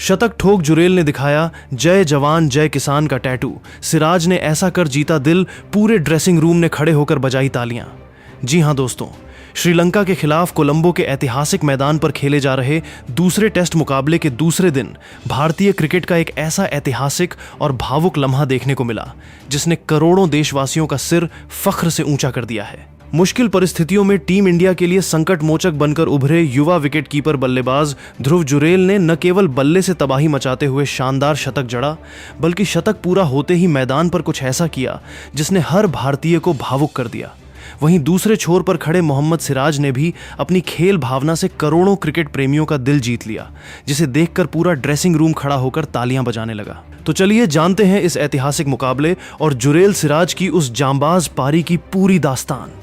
शतक ठोक जुरेल ने दिखाया जय जवान जय किसान का टैटू। सिराज ने ऐसा कर जीता दिल, पूरे ड्रेसिंग रूम ने खड़े होकर बजाई तालियां। जी हां दोस्तों, श्रीलंका के खिलाफ कोलंबो के ऐतिहासिक मैदान पर खेले जा रहे दूसरे टेस्ट मुकाबले के दूसरे दिन भारतीय क्रिकेट का एक ऐसा ऐतिहासिक और भावुक लम्हा देखने को मिला जिसने करोड़ों देशवासियों का सिर फख्र से ऊंचा कर दिया है। मुश्किल परिस्थितियों में टीम इंडिया के लिए संकट मोचक बनकर उभरे युवा विकेटकीपर बल्लेबाज ध्रुव जुरेल ने न केवल बल्ले से तबाही मचाते हुए शानदार शतक जड़ा, बल्कि शतक पूरा होते ही मैदान पर कुछ ऐसा किया जिसने हर भारतीय को भावुक कर दिया। वहीं दूसरे छोर पर खड़े मोहम्मद सिराज ने भी अपनी खेल भावना से करोड़ों क्रिकेट प्रेमियों का दिल जीत लिया, जिसे देखकर पूरा ड्रेसिंग रूम खड़ा होकर तालियां बजाने लगा। तो चलिए जानते हैं इस ऐतिहासिक मुकाबले और जुरेल सिराज की उस जांबाज पारी की पूरी दास्तान।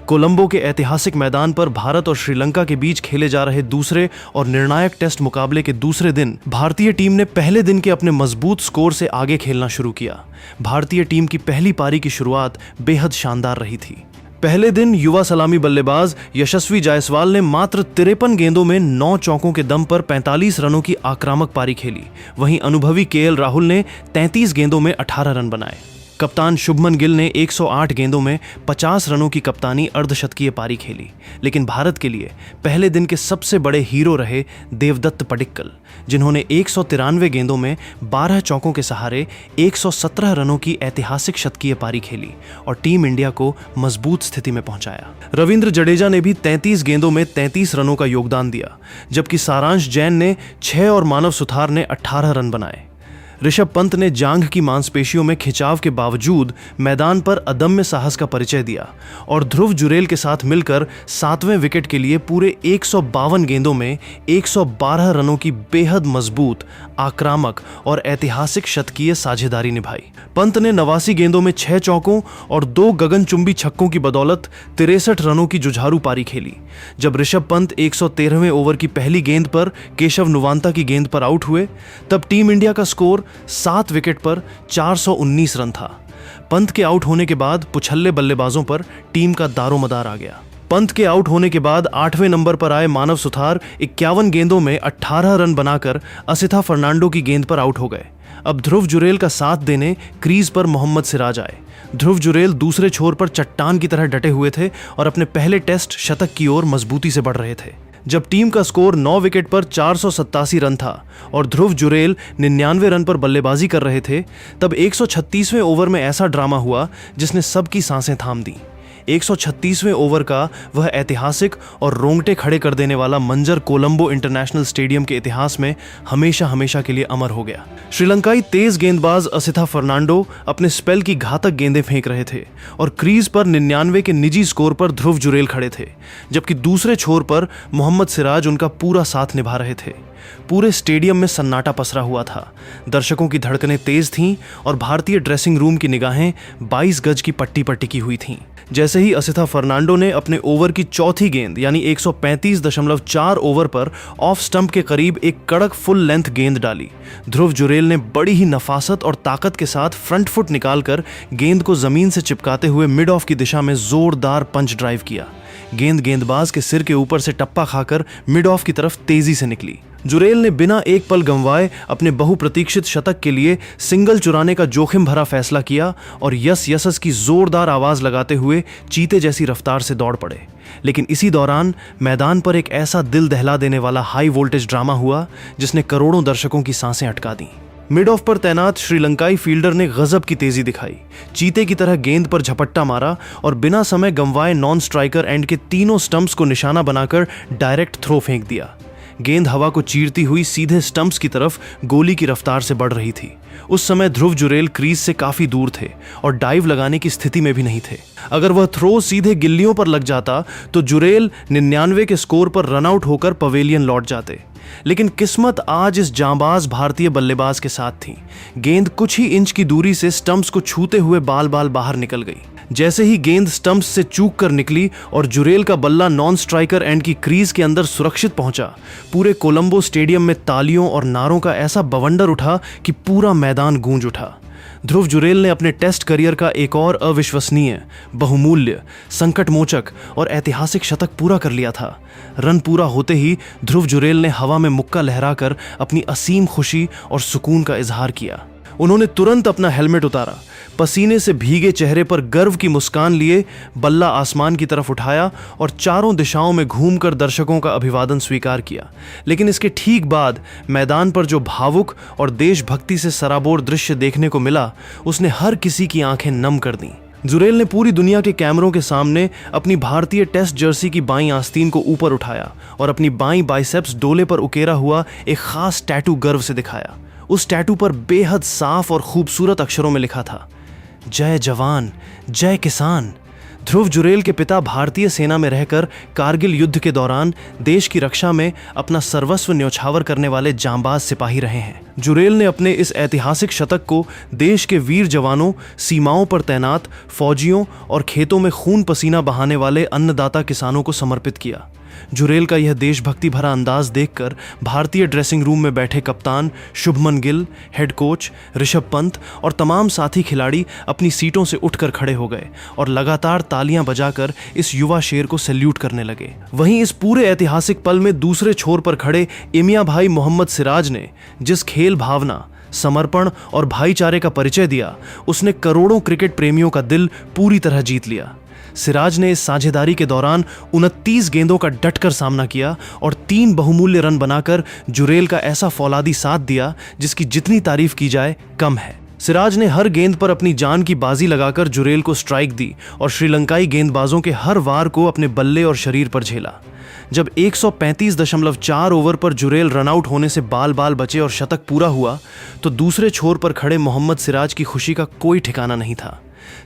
कोलंबो के ऐतिहासिक मैदान पर भारत और श्रीलंका के बीच खेले जा रहे दूसरे और निर्णायक टेस्ट मुकाबले के दूसरे दिन भारतीय टीम ने पहले दिन के अपने मजबूत स्कोर से आगे खेलना शुरू किया। भारतीय टीम की पहली पारी की शुरुआत बेहद शानदार रही थी। पहले दिन युवा सलामी बल्लेबाज यशस्वी जायसवाल ने मात्र 53 गेंदों में 9 चौकों के दम पर 45 रनों की आक्रामक पारी खेली। वहीं अनुभवी केएल राहुल ने 33 गेंदों में 18 रन बनाए। कप्तान शुभमन गिल ने 108 गेंदों में 50 रनों की कप्तानी अर्धशतकीय पारी खेली। लेकिन भारत के लिए पहले दिन के सबसे बड़े हीरो रहे देवदत्त पडिक्कल, जिन्होंने 193 गेंदों में 12 चौकों के सहारे 117 रनों की ऐतिहासिक शतकीय पारी खेली और टीम इंडिया को मजबूत स्थिति में पहुंचाया। रविंद्र जडेजा ने भी 33 गेंदों में 33 रनों का योगदान दिया, जबकि सारांश जैन ने 6 और मानव सुथार ने 18 रन बनाए। ऋषभ पंत ने जांघ की मांसपेशियों में खिंचाव के बावजूद मैदान पर अदम्य साहस का परिचय दिया और ध्रुव जुरेल के साथ मिलकर 7वें विकेट के लिए पूरे 152 गेंदों में 112 रनों की बेहद मजबूत, आक्रामक और ऐतिहासिक शतकीय साझेदारी निभाई। पंत ने 89 गेंदों में 6 चौकों और 2 गगनचुंबी छक्कों की बदौलत 63 रनों की जुझारू पारी खेली। जब ऋषभ पंत 113वें ओवर की पहली गेंद पर केशव नुवांता की गेंद पर आउट हुए, तब टीम इंडिया का स्कोर 7 विकेट पर 419 रन था। पंत के आउट होने के बाद पुछल्ले बल्लेबाजों पर टीम का दारोमदार आ गया। पंत के आउट होने के बाद 8वें नंबर पर आए मानव सुथार 51 गेंदों में 18 रन बनाकर असिथा फर्नांडो की गेंद पर आउट हो गए। अब ध्रुव जुरेल का साथ देने क्रीज पर मोहम्मद सिराज आए। ध्रुव जुरेल दूसरे छोर पर चट्टान की तरह डटे हुए थे और अपने पहले टेस्ट शतक की ओर मजबूती से बढ़ रहे थे। जब टीम का स्कोर 9 विकेट पर 487 रन था और ध्रुव जुरेल 99 रन पर बल्लेबाजी कर रहे थे, तब 136वें ओवर में ऐसा ड्रामा हुआ जिसने सबकी सांसें थाम दी। 136वें ओवर का वह ऐतिहासिक और रोंगटे खड़े कर देने वाला मंजर कोलंबो इंटरनेशनल स्टेडियम के इतिहास में हमेशा हमेशा के लिए अमर हो गया। श्रीलंकाई तेज गेंदबाज असिथा फर्नांडो अपने स्पेल की घातक गेंदें फेंक रहे थे और क्रीज पर 99 के निजी स्कोर पर ध्रुव जुरेल खड़े थे, जबकि दूसरे छोर पर मोहम्मद सिराज उनका पूरा साथ निभा रहे थे। पूरे स्टेडियम में सन्नाटा पसरा हुआ था। दर्शकों की धड़कनें तेज थीं और भारतीय ड्रेसिंग रूम की निगाहें 22 गज की पट्टी पर टिकी हुई थीं। जैसे ही असिथा फर्नांडो ने अपने ओवर की चौथी गेंद यानी 135.4 ओवर पर ऑफ स्टंप के करीब एक कड़क फुल लेंथ गेंद डाली, ध्रुव जुरेल ने बड़ी ही नफासत और ताकत के साथ फ्रंट फुट निकालकर गेंद को जमीन से चिपकाते हुए मिड ऑफ की दिशा में जोरदार पंच ड्राइव किया। गेंदबाज के सिर के ऊपर से टप्पा खाकर मिड ऑफ की तरफ तेजी से निकली। जुरेल ने बिना एक पल गंवाए अपने बहुप्रतीक्षित शतक के लिए सिंगल चुराने का जोखिम भरा फैसला किया और यस यस की जोरदार आवाज लगाते हुए चीते जैसी रफ्तार से दौड़ पड़े। लेकिन इसी दौरान मैदान पर एक ऐसा दिल दहला देने वाला हाई वोल्टेज ड्रामा हुआ जिसने करोड़ों दर्शकों की सांसें अटका दी। मिड ऑफ पर तैनात श्रीलंकाई फील्डर ने गजब की तेजी दिखाई, चीते की तरह गेंद पर झपट्टा मारा और बिना समय गंवाए नॉन स्ट्राइकर एंड के तीनों स्टंप्स को निशाना बनाकर डायरेक्ट थ्रो फेंक दिया। गेंद हवा को चीरती हुई सीधे स्टंप्स की तरफ गोली की रफ्तार से बढ़ रही थी। उस समय ध्रुव जुरेल क्रीज से काफी दूर थे और डाइव लगाने की स्थिति में भी नहीं थे। अगर वह थ्रो सीधे गिल्लियों पर लग जाता तो जुरेल 99 के स्कोर पर रन आउट होकर पवेलियन लौट जाते। लेकिन किस्मत आज इस जांबाज भारतीय बल्लेबाज के साथ थी। गेंद कुछ ही इंच की दूरी से स्टंप्स को छूते हुए बाल बाल बाहर निकल गई। जैसे ही गेंद स्टंप्स से चूक कर निकली और जुरेल का बल्ला नॉन स्ट्राइकर एंड की क्रीज के अंदर सुरक्षित पहुंचा, पूरे कोलंबो स्टेडियम में तालियों और नारों का ऐसा बवंडर उठा कि पूरा मैदान गूंज उठा। ध्रुव जुरेल ने अपने टेस्ट करियर का एक और अविश्वसनीय, बहुमूल्य, संकटमोचक और ऐतिहासिक शतक पूरा कर लिया था। रन पूरा होते ही ध्रुव जुरेल ने हवा में मुक्का लहराकर अपनी असीम खुशी और सुकून का इजहार किया। उन्होंने तुरंत अपना हेलमेट उतारा, पसीने से भीगे चेहरे पर गर्व की मुस्कान लिए बल्ला आसमान की तरफ उठाया और चारों दिशाओं में घूमकर दर्शकों का अभिवादन स्वीकार किया। लेकिन इसके ठीक बाद मैदान पर जो भावुक और देशभक्ति से सराबोर दृश्य देखने को मिला, उसने हर किसी की आंखें नम कर दी। जुरेल ने पूरी दुनिया के कैमरों के सामने अपनी भारतीय टेस्ट जर्सी की बाईं आस्तीन को ऊपर उठाया और अपनी बाईं बाइसेप्स डोले पर उकेरा हुआ एक खास टैटू गर्व से दिखाया। उस टैटू पर बेहद साफ और खूबसूरत अक्षरों में लिखा था, जय जवान जय किसान। ध्रुव जुरेल के पिता भारतीय सेना में रहकर कारगिल युद्ध के दौरान देश की रक्षा में अपना सर्वस्व न्यौछावर करने वाले जांबाज सिपाही रहे हैं। जुरेल ने अपने इस ऐतिहासिक शतक को देश के वीर जवानों, सीमाओं पर तैनात फौजियों और खेतों में खून पसीना बहाने वाले अन्नदाता किसानों को समर्पित किया। जुरेल का यह देशभक्ति भरा अंदाज देखकर भारतीय ड्रेसिंग रूम में बैठे कप्तान शुभमन गिल, हेड कोच ऋषभ पंत और तमाम साथी खिलाड़ी अपनी सीटों से उठकर खड़े हो गए और लगातार तालियां बजाकर इस युवा शेर को सैल्यूट करने लगे। वहीं इस पूरे ऐतिहासिक पल में दूसरे छोर पर खड़े इमिया भाई मोहम्मद सिराज ने जिस खेल भावना, समर्पण और भाईचारे का परिचय दिया, उसने करोड़ों क्रिकेट प्रेमियों का दिल पूरी तरह जीत लिया। सिराज ने इस साझेदारी के दौरान 29 गेंदों का डटकर सामना किया और 3 बहुमूल्य रन बनाकर जुरेल का ऐसा फौलादी साथ दिया जिसकी जितनी तारीफ की जाए कम है। सिराज ने हर गेंद पर अपनी जान की बाजी लगाकर जुरेल को स्ट्राइक दी और श्रीलंकाई गेंदबाजों के हर वार को अपने बल्ले और शरीर पर झेला। जब 135.4 ओवर पर जुरेल रनआउट होने से बाल बाल बचे और शतक पूरा हुआ, तो दूसरे छोर पर खड़े मोहम्मद सिराज की खुशी का कोई ठिकाना नहीं था।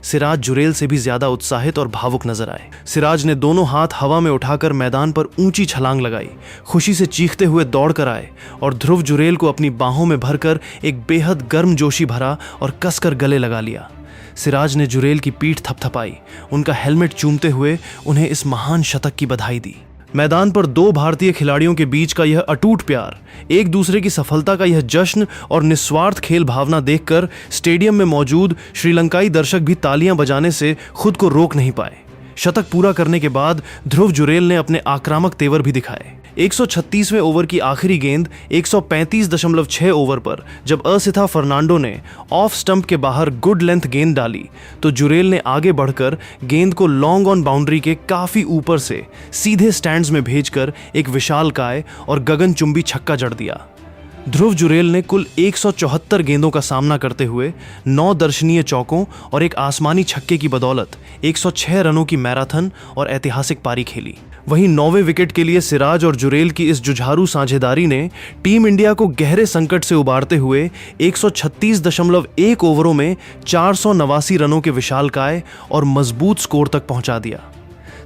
सिराज जुरेल से भी ज्यादा उत्साहित और भावुक नजर आए। सिराज ने दोनों हाथ हवा में उठाकर मैदान पर ऊंची छलांग लगाई, खुशी से चीखते हुए दौड़कर आए और ध्रुव जुरेल को अपनी बाहों में भरकर एक बेहद गर्मजोशी भरा और कसकर गले लगा लिया। सिराज ने जुरेल की पीठ थपथपाई, उनका हेलमेट चूमते हुए उन्हें इस महान शतक की बधाई दी। मैदान पर 2 भारतीय खिलाड़ियों के बीच का यह अटूट प्यार, एक दूसरे की सफलता का यह जश्न और निस्वार्थ खेल भावना देखकर स्टेडियम में मौजूद श्रीलंकाई दर्शक भी तालियां बजाने से खुद को रोक नहीं पाए। शतक पूरा करने के बाद ध्रुव जुरेल ने अपने आक्रामक तेवर भी दिखाए। 136वें ओवर की आखिरी गेंद 135.6 ओवर पर जब असिथा फर्नांडो ने ऑफ स्टंप के बाहर गुड लेंथ गेंद डाली, तो जुरेल ने आगे बढ़कर गेंद को लॉन्ग ऑन बाउंड्री के काफी ऊपर से सीधे स्टैंड्स में भेजकर एक विशालकाय और गगनचुंबी छक्का जड़ दिया। ध्रुव जुरेल ने कुल 174 गेंदों का सामना करते हुए 9 दर्शनीय चौकों और एक आसमानी छक्के की बदौलत 106 रनों की मैराथन और ऐतिहासिक पारी खेली। वहीं 9वें विकेट के लिए सिराज और जुरेल की इस जुझारू साझेदारी ने टीम इंडिया को गहरे संकट से उबारते हुए 136.1 ओवरों में 489 रनों के विशालकाय और मजबूत स्कोर तक पहुंचा दिया।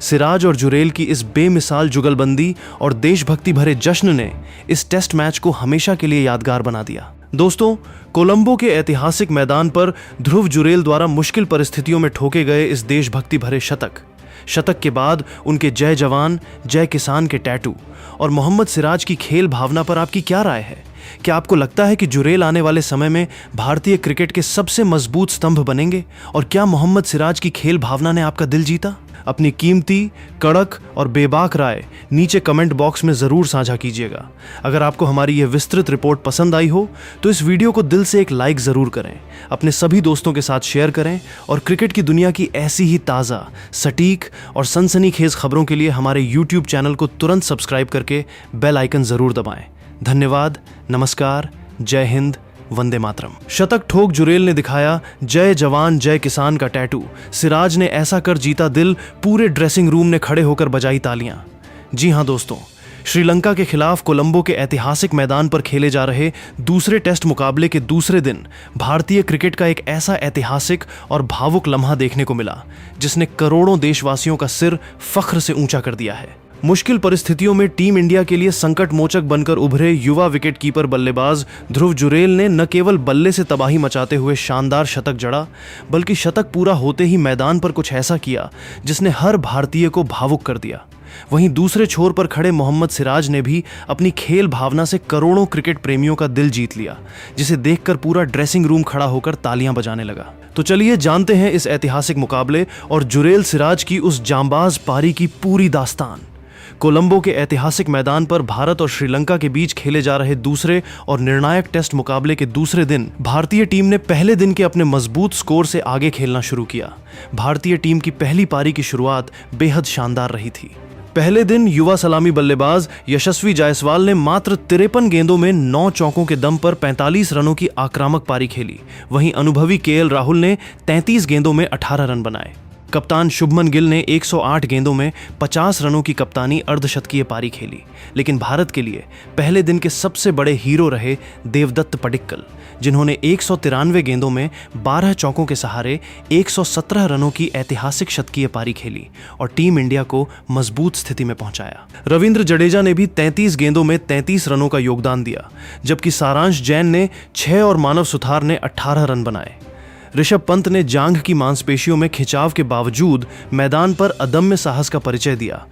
सिराज और जुरेल की इस बेमिसाल जुगलबंदी और देशभक्ति भरे जश्न ने इस टेस्ट मैच को हमेशा के लिए यादगार बना दिया। दोस्तों, कोलंबो के ऐतिहासिक मैदान पर ध्रुव जुरेल द्वारा मुश्किल परिस्थितियों में ठोके गए इस देशभक्ति भरे शतक के बाद उनके जय जवान जय किसान के टैटू और मोहम्मद सिराज की खेल भावना पर आपकी क्या राय है? क्या आपको लगता है कि जुरेल आने वाले समय में भारतीय क्रिकेट के सबसे मजबूत स्तंभ बनेंगे? और क्या मोहम्मद सिराज की खेल भावना ने आपका दिल जीता? अपनी कीमती, कड़क और बेबाक राय नीचे कमेंट बॉक्स में ज़रूर साझा कीजिएगा। अगर आपको हमारी यह विस्तृत रिपोर्ट पसंद आई हो तो इस वीडियो को दिल से एक लाइक ज़रूर करें, अपने सभी दोस्तों के साथ शेयर करें और क्रिकेट की दुनिया की ऐसी ही ताज़ा, सटीक और सनसनीखेज खबरों के लिए हमारे यूट्यूब चैनल को तुरंत सब्सक्राइब करके बेल आइकन ज़रूर दबाएं। धन्यवाद, नमस्कार, जय हिंद, वंदे मातरम। शतक ठोक जुरेल ने दिखाया जय जवान जय किसान का टैटू। सिराज ने ऐसा कर जीता दिल, पूरे ड्रेसिंग रूम ने खड़े होकर बजाई तालियां। जी हां दोस्तों, श्रीलंका के खिलाफ कोलंबो के ऐतिहासिक मैदान पर खेले जा रहे दूसरे टेस्ट मुकाबले के दूसरे दिन भारतीय क्रिकेट का एक ऐसा ऐतिहासिक और भावुक लम्हा देखने को मिला जिसने करोड़ों देशवासियों का सिर फख्र से ऊंचा कर दिया है। मुश्किल परिस्थितियों में टीम इंडिया के लिए संकट मोचक बनकर उभरे युवा विकेटकीपर बल्लेबाज ध्रुव जुरेल ने न केवल बल्ले से तबाही मचाते हुए शानदार शतक जड़ा, बल्कि शतक पूरा होते ही मैदान पर कुछ ऐसा किया जिसने हर भारतीय को भावुक कर दिया। वहीं दूसरे छोर पर खड़े मोहम्मद सिराज ने भी अपनी खेल भावना से करोड़ों क्रिकेट प्रेमियों का दिल जीत लिया, जिसे देखकर पूरा ड्रेसिंग रूम खड़ा होकर तालियां बजाने लगा। तो चलिए जानते हैं इस ऐतिहासिक मुकाबले और जुरेल सिराज की उस जांबाज पारी की पूरी दास्तान। कोलंबो के ऐतिहासिक मैदान पर भारत और श्रीलंका के बीच खेले जा रहे दूसरे और निर्णायक टेस्ट मुकाबले के दूसरे दिन भारतीय टीम ने पहले दिन के अपने मजबूत स्कोर से आगे खेलना शुरू किया। भारतीय टीम की पहली पारी की शुरुआत बेहद शानदार रही थी। पहले दिन युवा सलामी बल्लेबाज यशस्वी जायसवाल ने मात्र 53 गेंदों में 9 चौकों के दम पर 45 रनों की आक्रामक पारी खेली। वहीं अनुभवी केएल राहुल ने 33 गेंदों में 18 रन बनाए। कप्तान शुभमन गिल ने 108 गेंदों में 50 रनों की कप्तानी अर्धशतकीय पारी खेली। लेकिन भारत के लिए पहले दिन के सबसे बड़े हीरो रहे देवदत्त पडिक्कल, जिन्होंने 193 गेंदों में 12 चौकों के सहारे 117 रनों की ऐतिहासिक शतकीय पारी खेली और टीम इंडिया को मजबूत स्थिति में पहुंचाया। रविंद्र जडेजा ने भी 33 गेंदों में 33 रनों का योगदान दिया, जबकि सारांश जैन ने 6 और मानव सुथार ने 18 रन बनाए। ऋषभ पंत ने जांघ की मांसपेशियों में खिंचाव के बावजूद मैदान पर अदम्य साहस का परिचय दिया